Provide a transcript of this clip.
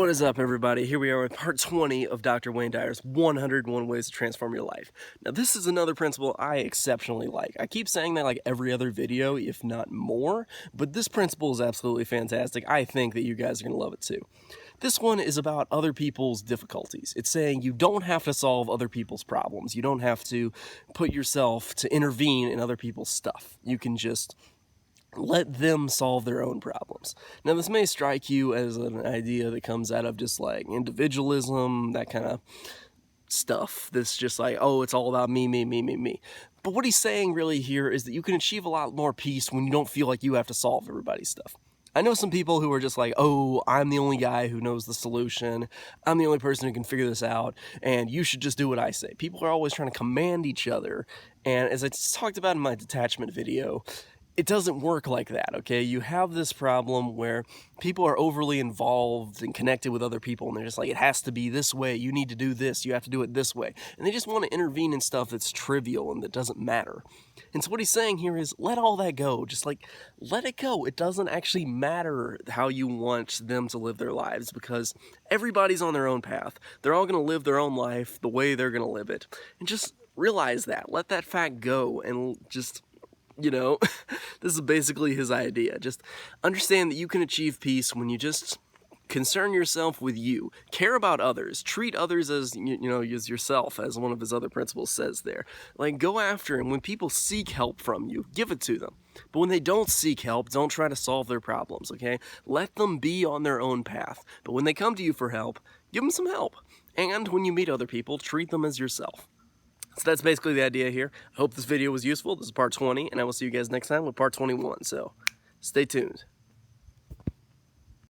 What is up, everybody? Here we are with part 20 of Dr. Wayne Dyer's 101 Ways to Transform Your Life. Now, this is another principle I exceptionally like. I keep saying that like every other video, if not more, but this principle is absolutely fantastic. I think that you guys are going to love it too. This one is about other people's difficulties. It's saying you don't have to solve other people's problems. You don't have to put yourself to intervene in other people's stuff. You can just let them solve their own problems. Now, this may strike you as an idea that comes out of just like individualism, that kind of stuff that's just like, oh, it's all about me, me, me, me, me. But what he's saying really here is that you can achieve a lot more peace when you don't feel like you have to solve everybody's stuff. I know some people who are just like, oh, I'm the only guy who knows the solution. I'm the only person who can figure this out, and you should just do what I say. People are always trying to command each other, and as I talked about in my detachment video, it doesn't work like that, okay? You have this problem where people are overly involved and connected with other people, and they're just like, it has to be this way, you need to do this, you have to do it this way. And they just want to intervene in stuff that's trivial and that doesn't matter. And so what he's saying here is, let all that go. Just like, let it go. It doesn't actually matter how you want them to live their lives, because everybody's on their own path. They're all going to live their own life the way they're going to live it. And just realize that. Let that fact go and just... this is basically his idea. Just understand that you can achieve peace when you just concern yourself with you. Care about others. Treat others as, as yourself, as one of his other principles says there. Like, go after and when people seek help from you, give it to them. But when they don't seek help, don't try to solve their problems, okay? Let them be on their own path. But when they come to you for help, give them some help. And when you meet other people, treat them as yourself. So that's basically the idea here. I hope this video was useful. This is part 20, and I will see you guys next time with part 21. So stay tuned.